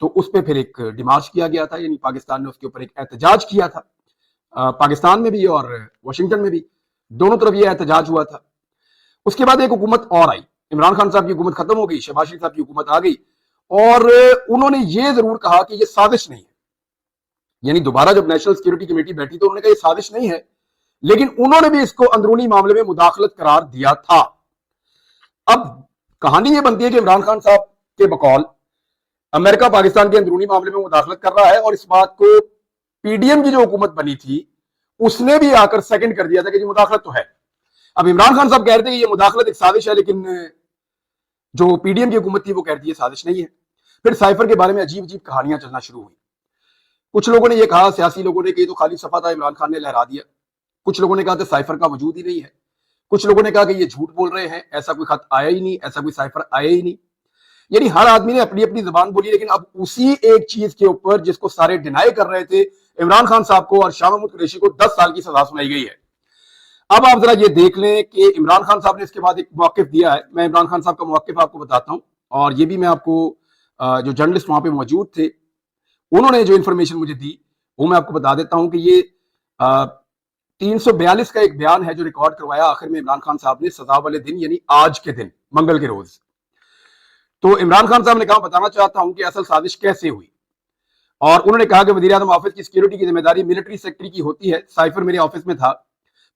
تو اس پہ پھر ایک ڈیمارچ کیا گیا تھا، یعنی پاکستان نے اس کے اوپر ایک احتجاج کیا تھا، پاکستان میں بھی اور واشنگٹن میں بھی، دونوں طرف یہ احتجاج ہوا تھا۔ اس کے بعد ایک حکومت اور آئی، عمران خان صاحب کی حکومت ختم ہو گئی، شہباز شریف صاحب کی حکومت آ گئی، اور انہوں نے یہ ضرور کہا کہ یہ سازش نہیں ہے، یعنی دوبارہ جب نیشنل سیکورٹی کمیٹی بیٹھی تو انہوں نے کہا یہ سازش نہیں ہے، لیکن انہوں نے بھی اس کو اندرونی معاملے میں مداخلت قرار دیا تھا۔ اب کہانی یہ بنتی ہے کہ عمران خان صاحب کے بقول امریکہ پاکستان کے اندرونی معاملے میں مداخلت کر رہا ہے، اور اس بات کو پی ڈی ایم کی جو حکومت بنی تھی اس نے بھی آ کر سیکنڈ کر دیا تھا کہ یہ مداخلت تو ہے۔ اب عمران خان صاحب کہہ رہے تھے کہ یہ مداخلت ایک سازش ہے، لیکن جو پی ڈی ایم کی حکومت تھی وہ کہتی ہے سازش نہیں ہے۔ پھر سائفر کے بارے میں عجیب عجیب کہانیاں چلنا شروع ہوئی۔ کچھ لوگوں نے یہ کہا، سیاسی لوگوں نے، کہ یہ تو خالی صفحہ تھا، عمران خان نے لہرا دیا۔ کچھ لوگوں نے کہا کہ سائفر کا وجود ہی نہیں ہے۔ کچھ لوگوں نے کہا کہ یہ جھوٹ بول رہے ہیں، ایسا کوئی خط آیا ہی نہیں، ایسا کوئی سائفر آیا ہی نہیں۔ یعنی ہر آدمی نے اپنی اپنی زبان بولی، لیکن اب اسی ایک چیز کے اوپر جس کو سارے ڈینائی کر رہے تھے، عمران خان صاحب کو اور شاہ محمود قریشی کو 10 سال کی سزا سنائی گئی ہے۔ اب آپ ذرا یہ دیکھ لیں کہ عمران خان صاحب نے اس کے بعد ایک موقف دیا ہے۔ میں عمران خان صاحب کا موقف آپ کو بتاتا ہوں، اور یہ بھی میں آپ کو جو جرنلسٹ وہاں پہ موجود تھے انہوں نے جو انفارمیشن مجھے دی وہ میں آپ کو بتا دیتا ہوں کہ یہ 342 کا ایک بیان ہے جو ریکارڈ کروایا آخر میں عمران خان صاحب نے سزا والے دن، یعنی آج کے دن، منگل کے روز۔ تو عمران خان صاحب نے کہا بتانا چاہتا ہوں کہ اصل سازش کیسے ہوئی، اور انہوں نے کہا کہ وزیر اعظم آفس کی سیکیورٹی کی ذمہ داری ملٹری سیکرٹری کی ہوتی ہے۔ سائفر میرے آفس میں تھا،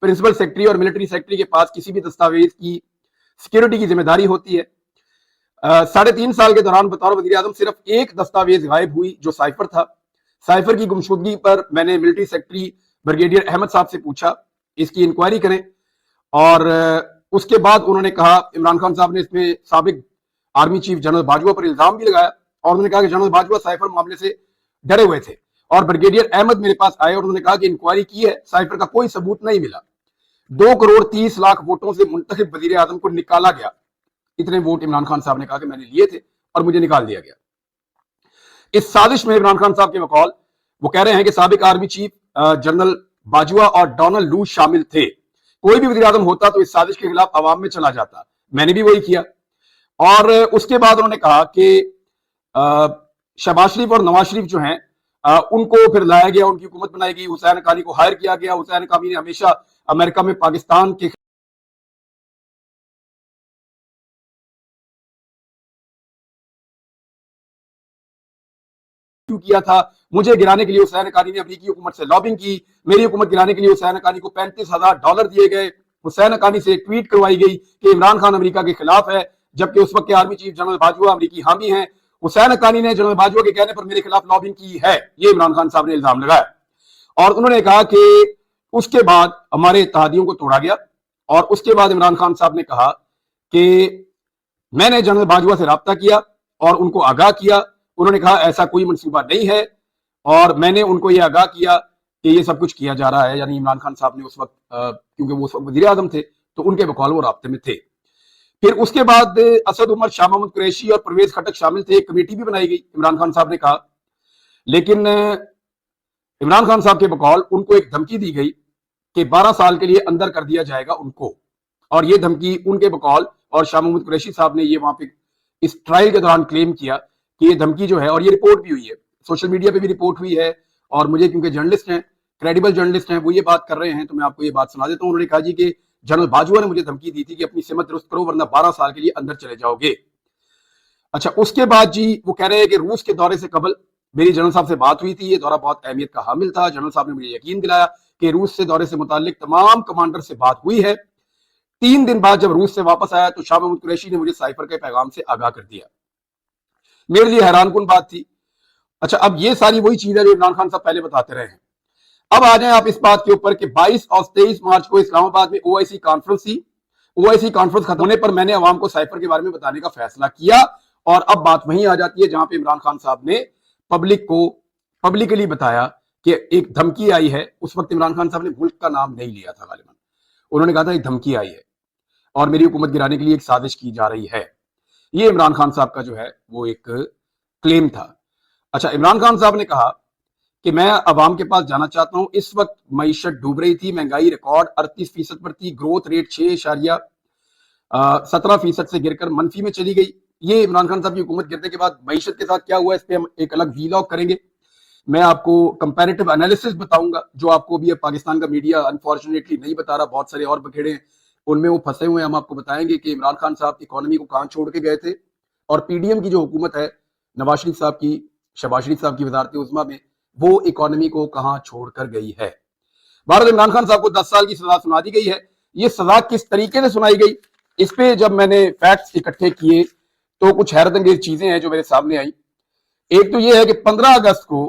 پرنسپل سیکرٹری اور ملٹری سیکرٹری کے پاس کسی بھی دستاویز کی سیکیورٹی کی ذمہ داری ہوتی ہے۔ 3.5 سال کے دوران بطور وزیر اعظم صرف ایک دستاویز غائب ہوئی جو سائفر تھا۔ سائفر کی گمشدگی پر میں نے ملٹری سیکرٹری بریگیڈیئر احمد صاحب سے پوچھا اس کی انکوائری کریں، اور اس کے بعد انہوں نے کہا، عمران خان صاحب نے اس میں سابق آرمی چیف جنرل باجوہ پر الزام بھی لگایا، اور انہوں نے کہا کہ جنرل باجوہ سائفر معاملے سے ڈرے ہوئے تھے، اور بریگیڈیئر احمد میرے پاس آئے اور انہوں نے کہا کہ انکوائری کی ہے، سائفر کا کوئی ثبوت نہیں ملا، 2.30 کروڑ ووٹوں سے منتخب وزیر اعظم کو نکالا گیا۔ اتنے ووٹ عمران خان صاحب نے کہا کہ میں نے لیے تھے اور مجھے نکال دیا گیا۔ اس سازش میں عمران خان صاحب کے بقول وہ کہہ رہے ہیں کہ سابق آرمی چیف جنرل باجوہ اور ڈونلڈ لو شامل تھے، کوئی بھی وزیر اعظم ہوتا تو اس سازش کے خلاف عوام میں چلا جاتا، میں نے بھی وہی کیا۔ اور اس کے بعد انہوں نے کہا کہ شہباز شریف اور نواز شریف جو ہیں ان کو پھر لایا گیا، ان کی حکومت بنائی گئی، حسین حقانی کو ہائر کیا گیا۔ حسین حقانی نے ہمیشہ امریکہ میں پاکستان کے کیا تھا، مجھے گرانے کے لیے حسین حقانی نے امریکی حکومت سے لابنگ کی، میری حکومت گرانے کے لیے حسین حقانی کو $35,000 دیے گئے۔ حسین حقانی سے ٹویٹ کروائی گئی کہ عمران خان امریکہ کے خلاف ہے، جبکہ اس وقت کے آرمی چیف جنرل باجوہ امریکی حامی ہیں۔ حسین حقانی نے جنرل باجوہ کے کہنے پر میرے خلاف لابنگ کی ہے، یہ عمران خان صاحب نے الزام لگایا۔ اور انہوں نے کہا کہ اس کے بعد ہمارے اتحادیوں کو توڑا گیا، اور اس کے بعد عمران خان صاحب نے کہا کہ میں نے جنرل باجوہ سے رابطہ کیا اور ان کو آگاہ کیا، انہوں نے کہا ایسا کوئی منصوبہ نہیں ہے، اور میں نے ان کو یہ آگاہ کیا کہ یہ سب کچھ کیا جا رہا ہے۔ یعنی عمران خان صاحب نے اس وقت کیونکہ وہ اس وقت وزیر اعظم تھے تو ان کے بقول وہ رابطے میں تھے۔ پھر اس کے بعد اسد عمر، شاہ محمود قریشی اور پرویز خٹک شامل تھے، ایک کمیٹی بھی بنائی گئی، عمران خان صاحب نے کہا، لیکن عمران خان صاحب کے بقول ان کو ایک دھمکی دی گئی کہ 12 سال کے لیے اندر کر دیا جائے گا ان کو، اور یہ دھمکی ان کے بقول، اور شاہ محمود قریشی صاحب نے یہ وہاں پہ اس ٹرائل کے دوران کلیم کیا کہ یہ دھمکی جو ہے، اور یہ رپورٹ بھی ہوئی ہے، سوشل میڈیا پہ بھی رپورٹ ہوئی ہے، اور مجھے کیونکہ جرنلسٹ ہیں، کریڈیبل جرنلسٹ ہیں، وہ یہ بات کر رہے ہیں تو میں آپ کو یہ بات سنا دیتا ہوں۔ انہوں نے کہا جی کہ جنرل باجوہ نے مجھے دھمکی دی تھی کہ اپنی سمت درست کرو ورنہ 12 سال کے لیے اندر چلے جاؤ گے۔ اچھا، اس کے بعد جی وہ کہہ رہے ہیں کہ روس کے دورے سے قبل میری جنرل صاحب سے بات ہوئی تھی، یہ دورہ بہت اہمیت کا حامل تھا، جنرل صاحب نے مجھے یقین دلایا کہ روس سے دورے سے متعلق تمام کمانڈر سے بات ہوئی ہے۔ 3 دن بعد جب روس سے واپس آیا تو شاہ محمود قریشی نے مجھے سائفر کے پیغام سے آگاہ کر دیا، میرے لیے حیران کن بات تھی۔ اچھا، اب یہ ساری وہی چیز ہے جو عمران خان صاحب پہلے بتاتے رہے ہیں۔ اب آ جائیں آپ اس بات کے اوپر کہ 22 اور 23 مارچ کو اسلام آباد میں OIC کانفرنس تھی۔ OIC کانفرنس ختم ہونے پر میں نے عوام کو سائفر کے بارے میں بتانے کا فیصلہ کیا، اور اب بات وہیں آ جاتی ہے جہاں پہ عمران خان صاحب نے پبلک کو پبلکلی بتایا کہ ایک دھمکی آئی ہے۔ اس وقت عمران خان صاحب نے ملک کا نام نہیں لیا تھا غالباً، انہوں نے کہا تھا ایک دھمکی آئی ہے اور میری حکومت گرانے کے لیے ایک سازش کی جا رہی ہے۔ یہ عمران خان صاحب کا جو ہے وہ ایک کلیم تھا۔ اچھا، عمران خان صاحب نے کہا کہ میں عوام کے پاس جانا چاہتا ہوں، اس وقت معیشت ڈوب رہی تھی، مہنگائی ریکارڈ 38% پر تھی، گروتھ ریٹ 6.17% سے گر کر منفی میں چلی گئی، یہ عمران خان صاحب کی حکومت گرنے کے بعد معیشت کے ساتھ کیا ہوا اس پہ ہم ایک الگ ویلاگ کریں گے. میں آپ کو کمپیریٹیو انالیسس بتاؤں گا جو آپ کو بھی پاکستان کا میڈیا انفارچونیٹلی نہیں بتا رہا, بہت سارے اور بکھیڑے ہیں ان میں وہ پھنسے ہوئے ہیں. ہم آپ کو بتائیں گے کہ عمران خان صاحب اکانومی کو کہاں چھوڑ کے گئے تھے اور پی ڈی ایم کی جو حکومت ہے نواز شریف صاحب کی, شہباز شریف صاحب کی وزارت عظمیٰ میں, وہ اکانومی کو کہاں چھوڑ کر گئی ہے. بھارت عمران خان صاحب کو 10 سال کی سزا سنا دی گئی ہے. یہ سزا کس طریقے سے سنائی گئی, اس پہ جب میں نے فیکٹس اکٹھے کیے تو کچھ حیرت انگیز چیزیں ہیں جو میرے سامنے آئی. ایک تو یہ ہے کہ 15 اگست کو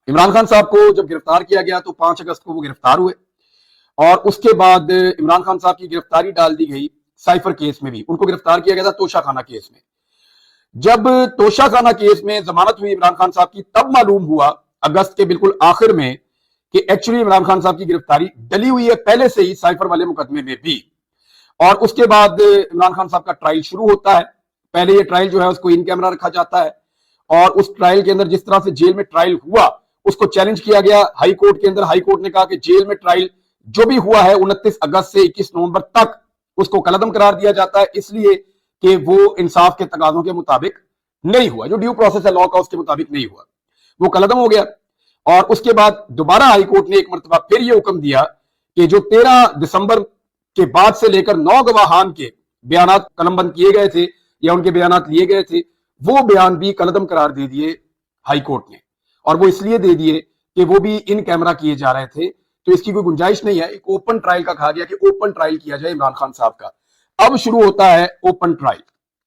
عمران خان صاحب کو جب گرفتار کیا گیا تو 5 اگست کو وہ گرفتار ہوئے, اور اس کے بعد عمران خان صاحب کی گرفتاری ڈال دی گئی سائفر کیس میں بھی. ان کو گرفتار کیا گیا تھا توشہ خانہ کیس میں. جب توشہ خانہ کیس میں ضمانت ہوئی عمران خان صاحب کی, تب معلوم ہوا اگست کے بالکل آخر میں کہ ایکچولی عمران خان صاحب کی گرفتاری ڈلی ہوئی ہے پہلے سے ہی سائفر والے مقدمے میں بھی. اور اس کے بعد عمران خان صاحب کا ٹرائل شروع ہوتا ہے. پہلے یہ ٹرائل جو ہے اس کو ان کیمرہ رکھا جاتا ہے, اور اس ٹرائل کے اندر جس طرح سے جیل میں ٹرائل ہوا اس کو چیلنج کیا گیا ہائی کورٹ کے اندر. ہائی کورٹ نے کہا کہ جیل میں ٹرائل جو بھی ہوا ہے 29 اگست سے 21 نومبر تک اس کو کالعدم قرار دیا جاتا ہے, اس لیے کہ وہ انصاف کے تقاضوں کے مطابق نہیں ہوا, جو ڈیو پروسیس ہے لا کا اس کے مطابق نہیں ہوا, وہ کالعدم ہو گیا. اور اس کے بعد دوبارہ ہائی کورٹ نے ایک مرتبہ پھر یہ حکم دیا کہ جو 13 دسمبر کے بعد سے لے کر 9 گواہان کے بیانات قلم بند کیے گئے تھے یا ان کے بیانات لیے گئے تھے, وہ بیان بھی کالعدم قرار دے دیے ہائی کورٹ نے. اور وہ اس لیے دے دیے کہ وہ بھی ان کیمرہ کیے جا رہے تھے, تو اس کی کوئی گنجائش نہیں ہے. ایک اوپن ٹرائل کا کہا گیا کہ اوپن ٹرائل کیا جائے عمران خان صاحب کا. اب شروع ہوتا ہے اوپن ٹرائل.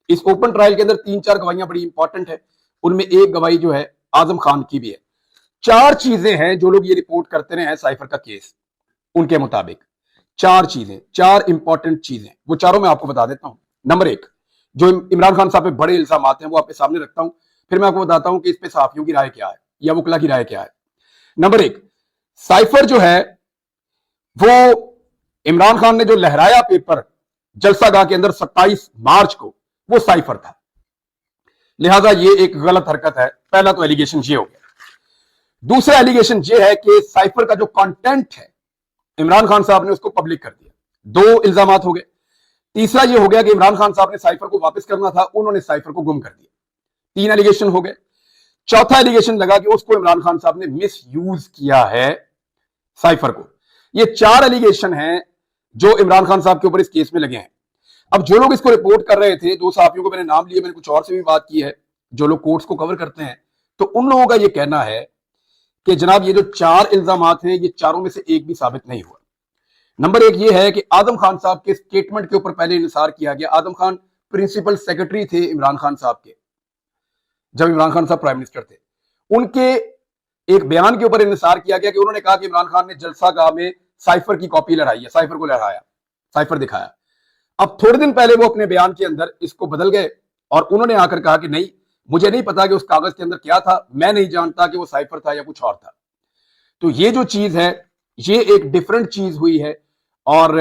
اس اوپن ٹرائل کے اندر 3-4 گواہیاں بڑی امپورٹنٹ ہیں, ان میں ایک گواہی جو ہے اعظم خان کی بھی ہے. 4 چیزیں ہیں جو لوگ یہ رپورٹ کرتے رہے ہیں سائفر کا کیس, ان کے مطابق 4 چیزیں, 4 امپورٹنٹ چیزیں, وہ چاروں میں آپ کو بتا دیتا ہوں. نمبر 1, جو عمران خان صاحب پہ بڑے الزامات ہیں وہ آپ کے سامنے رکھتا ہوں, پھر میں آپ کو بتاتا ہوں کہ اس پہ صحافیوں کی رائے کیا ہے یا وکلا کی رائے کیا ہے. نمبر 1, سائفر جو ہے وہ عمران خان نے جو لہرایا پیپر جلسہ گاہ کے اندر 27 مارچ کو, وہ سائفر تھا, لہذا یہ ایک غلط حرکت ہے. پہلا تو ایلیگیشن یہ ہو گیا. دوسرا ایلیگیشن یہ ہے کہ سائفر کا جو کانٹینٹ ہے عمران خان صاحب نے اس کو پبلک کر دیا. 2 الزامات ہو گئے. تیسرا یہ ہو گیا کہ عمران خان صاحب نے سائفر کو واپس کرنا تھا, انہوں نے سائفر کو گم کر دیا. 3 ایلیگیشن ہو گئے. چوتھا ایلیگیشن لگا کہ اس کو عمران خان صاحب نے مس یوز کیا ہے سائفر کو. یہ 4 ایلیگیشن ہیں جو عمران خان صاحب کے اوپر اس کیس میں لگے ہیں. اب جو لوگ اس کو رپورٹ کر رہے تھے, 2 صحافیوں کو میں نے نام لیے, میں نے کچھ اور سے بھی بات کی ہے جو لوگ کورٹس کو کور کرتے ہیں, تو ان لوگوں کا یہ کہنا ہے کہ جناب یہ جو 4 الزامات ہیں یہ چاروں میں سے ایک بھی ثابت نہیں ہوا. نمبر 1 یہ ہے کہ اعظم خان صاحب کے سٹیٹمنٹ کے اوپر پہلے انحصار کیا گیا. اعظم خان پرنسپل سیکرٹری تھے عمران خان صاحب کے جب عمران خان صاحب پرائم منسٹر تھے. ان کے ایک بیان کے اوپر انحصار کیا گیا کہ انہوں نے کہا کہ عمران خان نے جلسہ گاہ میں سائفر کی کاپی لڑائی ہے, سائفر کو لڑایا, سائفر دکھایا. اب تھوڑے دن پہلے وہ اپنے بیان کے اندر اس کو بدل گئے اور انہوں نے آ کر کہا کہ نہیں, مجھے نہیں پتا کہ اس کاغذ کے اندر کیا تھا, میں نہیں جانتا کہ وہ سائفر تھا یا کچھ اور تھا. تو یہ جو چیز ہے یہ ایک ڈیفرنٹ چیز ہوئی ہے, اور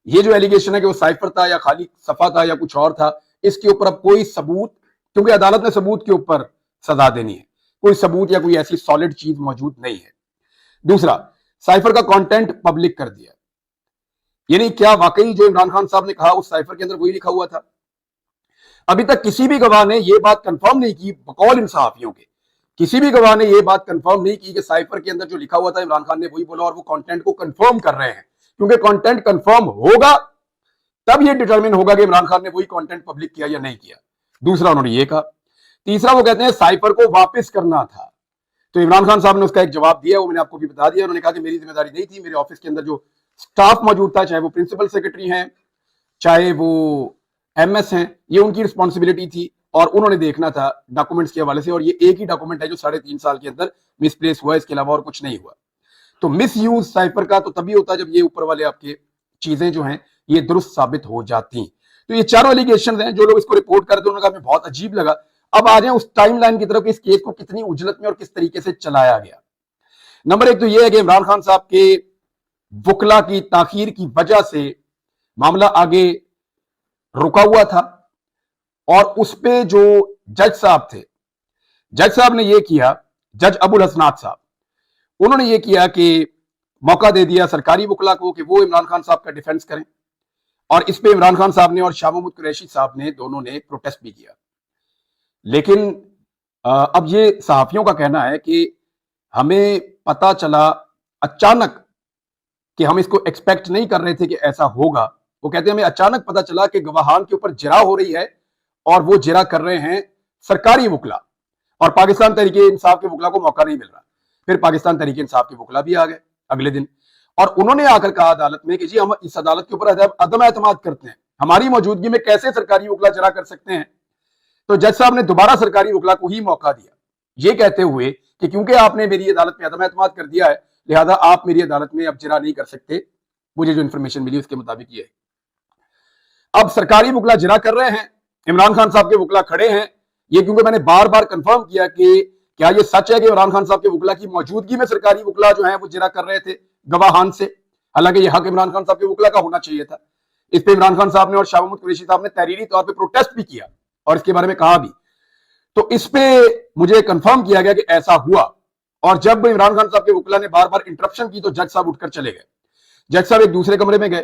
یہ جو ایلیگیشن ہے کہ وہ سائفر تھا یا خالی صفحہ تھا یا کچھ اور تھا, اس کے اوپر اب کوئی ثبوت, کیونکہ عدالت نے ثبوت کے اوپر سزا دینی ہے, کوئی ثبوت یا کوئی ایسی سالڈ چیز موجود نہیں ہے. دوسرا, سائفر کا کانٹینٹ پبلک کر دیا, یعنی کیا واقعی جو عمران خان صاحب نے کہا اس سائفر کے اندر وہی لکھا ہوا تھا؟ ابھی تک کسی بھی گواہ نے یہ بات کنفرم نہیں کی, بقول ان صحافیوں کے کسی بھی گواہ نے یہ بات کنفرم نہیں کی کہ سائفر کے اندر جو لکھا ہوا تھا عمران خان نے وہی بولا, اور وہ کانٹینٹ کو کنفرم کر رہے ہیں, کیونکہ کانٹینٹ کنفرم ہوگا تب یہ ڈیٹرمن ہوگا کہ عمران خان نے وہی کانٹینٹ پبلک کیا یا نہیں کیا. دوسرا انہوں نے یہ کہا. تیسرا وہ کہتے ہیں سائفر کو واپس کرنا تھا, تو عمران خان صاحب نے اس کا ایک جواب دیا, وہ میں نے آپ کو بھی بتا دیا. انہوں نے کہا کہ میری ذمہ داری نہیں تھی, میرے آفس کے اندر جو سٹاف موجود تھا, چاہے وہ پرنسپل سیکرٹری ہیں چاہے وہ ایم ایس ہیں, یہ ان کی رسپانسبلٹی تھی, اور انہوں نے دیکھنا تھا ڈاکومنٹس کے حوالے سے, اور یہ ایک ہی ڈاکومنٹ ہے جو 3.5 سال کے اندر مس پلیس ہوا ہے, اس کے علاوہ اور کچھ نہیں ہوا. تو مس یوز سائفر کا تو تبھی ہوتا ہے جب یہ اوپر والے آپ کے چیزیں جو ہیں یہ درست ثابت ہو جاتی. تو یہ چاروں ایلیگیشنز ہیں جو لوگ اس کو رپورٹ کرتے ہیں, انہوں نے کہا ہمیں بہت عجیب لگا. اب آ جائیں اس ٹائم لائن کی طرف, اس کیس کو کتنی اجلت میں اور کس طریقے سے چلایا گیا. نمبر 1 تو یہ ہے کہ عمران خان صاحب کے وکلا کی تاخیر کی وجہ سے معاملہ آگے رکا ہوا تھا, اور اس پہ جو جج صاحب تھے, جج صاحب نے یہ کیا, جج ابو الحسنات صاحب, انہوں نے یہ کیا کہ موقع دے دیا سرکاری وکلا کو کہ وہ عمران خان صاحب کا ڈیفنس کریں. اور اس پہ عمران خان صاحب نے اور شاہ محمود قریشی صاحب نے دونوں نے پروٹیسٹ بھی کیا. لیکن اب یہ صحافیوں کا کہنا ہے کہ ہمیں پتا چلا اچانک کہ ہم اس کو ایکسپیکٹ نہیں کر رہے تھے کہ ایسا ہوگا. وہ کہتے ہیں ہمیں اچانک پتا چلا کہ گواہان کے اوپر جرا ہو رہی ہے اور وہ جرا کر رہے ہیں سرکاری وکلا, اور پاکستان تحریک انصاف کے وکلا کو موقع نہیں مل رہا. پھر پاکستان تحریک انصاف کے وکلا بھی آ گئے اگلے دن, اور انہوں نے آ کر کہا عدالت میں کہ جی ہم اس عدالت کے اوپر عدم اعتماد کرتے ہیں, ہماری موجودگی میں کیسے سرکاری وکلا جرا کر سکتے ہیں. تو جج صاحب نے دوبارہ سرکاری وکلا کو ہی موقع دیا, یہ کہتے ہوئے کہ کیونکہ آپ نے میری عدالت میں عدم اعتماد کر دیا ہے لہذا آپ میری عدالت میں اب جرا نہیں کر سکتے. مجھے جو انفارمیشن ملی اس کے مطابق یہ ہے. اب سرکاری وکلا جرا کر رہے ہیں, عمران خان صاحب کے وکلا کھڑے ہیں. یہ کیونکہ میں نے بار بار کنفرم کیا کہ کیا یہ سچ ہے کہ عمران خان صاحب کے وکلا کی موجودگی میں سرکاری وکلا جو ہیں وہ جرا کر رہے تھے گواہان سے, حالانکہ یہ حق عمران خان صاحب کے وکلا کا ہونا چاہیے تھا. اس پہ عمران خان صاحب نے اور شاہ محمود قریشی صاحب نے تحریری طور پہ پروٹیسٹ بھی کیا اور اس کے بارے میں کہا بھی. تو اس پہ مجھے کنفرم کیا گیا کہ ایسا ہوا, اور جب عمران خان صاحب کے وکلا نے بار بار انٹرپشن کی تو جج صاحب اٹھ کر چلے گئے. جج صاحب ایک دوسرے کمرے میں گئے.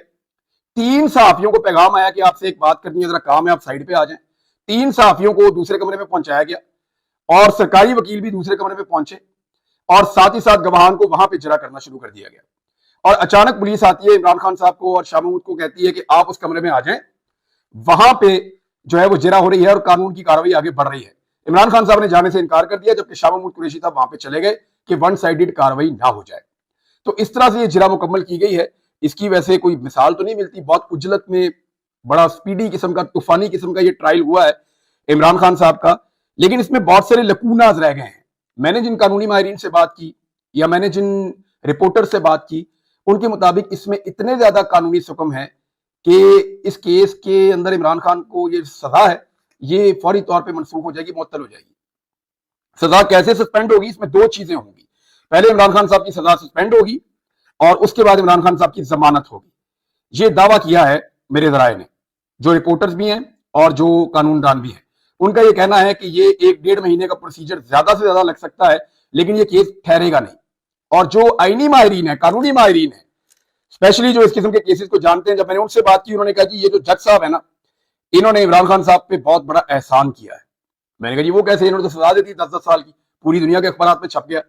3 صحافیوں کو پیغام آیا کہ آپ سے ایک بات کرنی ہے, ذرا کام ہے, آپ سائڈ پہ آ جائیں. 3 صحافیوں کو دوسرے کمرے میں پہنچایا گیا اور سرکاری وکیل بھی دوسرے کمرے میں پہنچے, اور ساتھ ہی ساتھ گواہان کو وہاں پہ جرا کرنا شروع کر دیا گیا. اور اچانک پولیس آتی ہے, عمران خان صاحب کو اور شاہ محمود کو کہتی ہے کہ آپ اس کمرے میں آ جائیں, وہاں پہ جو ہے وہ جرا ہو رہی ہے اور قانون کی کارروائی آگے بڑھ رہی ہے. عمران خان صاحب نے جانے سے انکار کر دیا, جبکہ شاہ محمود قریشی صاحب وہاں پہ چلے گئے کہ ون سائیڈڈ کارروائی نہ ہو جائے. تو اس طرح سے یہ جرا مکمل کی گئی ہے. اس کی ویسے کوئی مثال تو نہیں ملتی, بہت عجلت میں بڑا سپیڈی قسم کا, طوفانی قسم کا یہ ٹرائل ہوا ہے عمران خان صاحب کا, لیکن اس میں بہت سارے لکوناز رہ گئے ہیں. میں نے جن قانونی ماہرین سے بات کی یا میں نے جن رپورٹر سے بات کی, ان کے مطابق اس میں اتنے زیادہ قانونی سکم ہے کہ اس کیس کے اندر عمران خان کو یہ سزا ہے یہ فوری طور پہ منسوخ ہو جائے گی, معطل ہو جائے گی. سزا کیسے سسپینڈ ہوگی, اس میں 2 چیزیں ہوں گی. پہلے عمران خان صاحب کی سزا سسپینڈ ہوگی اور اس کے بعد عمران خان صاحب کی ضمانت ہوگی. یہ دعویٰ کیا ہے میرے ذرائع نے, جو رپورٹرز بھی ہیں اور جو قانون دان بھی ہیں. ان کا یہ کہنا ہے کہ یہ 1-1.5 مہینے کا پروسیجر زیادہ سے زیادہ لگ سکتا ہے, لیکن یہ کیس ٹھہرے گا نہیں. اور جو آئینی ماہرین ہیں, قانونی ماہرین ہیں, اسپیشلی جو اس قسم کے کیسز کو جانتے ہیں, جب میں نے ان سے بات کی انہوں نے کہا کہ یہ جو جج صاحب ہے نا, انہوں نے عمران خان صاحب پہ بہت بڑا احسان کیا ہے. میں نے کہا جی وہ کیسے, انہوں نے تو سزا دی تھی 10-10 سال کی, پوری دنیا کے اخبارات میں چھپ گیا.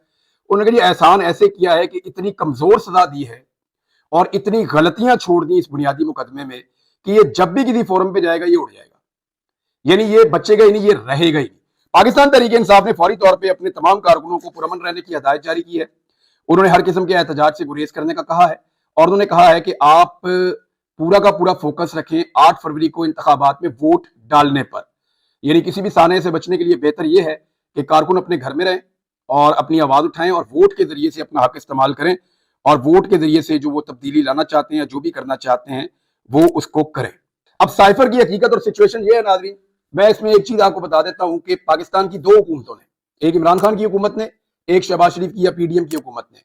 انہوں نے کہا جی احسان ایسے کیا ہے کہ اتنی کمزور سزا دی ہے اور اتنی غلطیاں چھوڑ دی اس بنیادی مقدمے میں کہ یہ جب بھی کسی فورم پہ جائے گا یہ اڑ جائے گا, یعنی یہ بچے گا ہی نہیں, یہ رہے گا ہی نہیں. پاکستان تحریک انصاف نے فوری طور پہ اپنے تمام کارکنوں کو پرامن رہنے کی ہدایت جاری کی ہے. انہوں نے ہر قسم کے احتجاج سے گریز کرنے کا کہا ہے, اور انہوں نے کہا ہے کہ آپ پورا کا پورا فوکس رکھیں 8 فروری کو انتخابات میں ووٹ ڈالنے پر. یعنی کسی بھی سانحے سے بچنے کے لیے بہتر یہ ہے کہ کارکن اپنے گھر میں رہیں اور اپنی آواز اٹھائیں اور ووٹ کے ذریعے سے اپنا حق استعمال کریں, اور ووٹ کے ذریعے سے جو وہ تبدیلی لانا چاہتے ہیں, جو بھی کرنا چاہتے ہیں, وہ اس کو کریں. اب سائفر کی حقیقت اور سچویشن یہ ہے ناظرین, میں اس میں ایک چیز آپ کو بتا دیتا ہوں کہ پاکستان کی 2 حکومتوں نے, ایک عمران خان کی حکومت نے, ایک شہباز شریف کی یا PDM کی حکومت نے,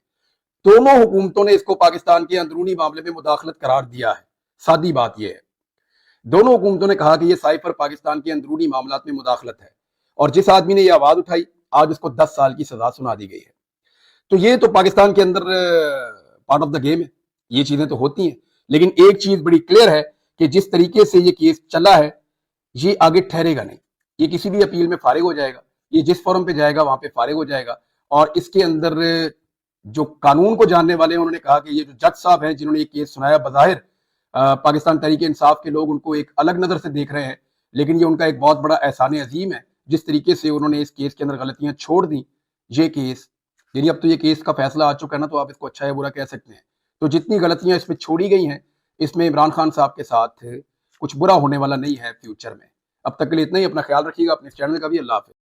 دونوں حکومتوں نے اس کو پاکستان کے اندرونی معاملے میں مداخلت قرار دیا ہے. سادی بات یہ ہے, دونوں حکومتوں نے کہا کہ یہ سائفر پاکستان کے اندرونی معاملات میں مداخلت ہے, اور جس آدمی نے یہ آواز اٹھائی آج اس کو 10 سال کی سزا سنا دی گئی ہے. تو یہ تو پاکستان کے اندر پارٹ آف دا گیم ہے, یہ چیزیں تو ہوتی ہیں, لیکن ایک چیز بڑی کلیئر ہے کہ جس طریقے سے یہ کیس چلا ہے یہ آگے ٹھہرے گا نہیں. یہ کسی بھی اپیل میں فارغ ہو جائے گا, یہ جس فورم پہ جائے گا وہاں پہ فارغ ہو جائے گا. اور اس کے اندر جو قانون کو جاننے والے ہیں انہوں نے کہا کہ یہ جو جج صاحب ہیں جنہوں نے یہ کیس سنایا, بظاہر پاکستان تحریک انصاف کے لوگ ان کو ایک الگ نظر سے دیکھ رہے ہیں, لیکن یہ ان کا ایک بہت بڑا احسان عظیم ہے جس طریقے سے انہوں نے اس کیس کے اندر غلطیاں چھوڑ دیں. یہ کیس یعنی اب تو یہ کیس کا فیصلہ آ چکا ہے نا, تو آپ اس کو اچھا یا برا کہہ سکتے ہیں. تو جتنی غلطیاں اس میں چھوڑی گئی ہیں, اس میں عمران خان صاحب کے ساتھ کچھ برا ہونے والا نہیں ہے فیوچر میں. اب تک کے لیے اتنا ہی, اپنا خیال رکھیے گا, اپنے چینل کا بھی. اللہ حافظ.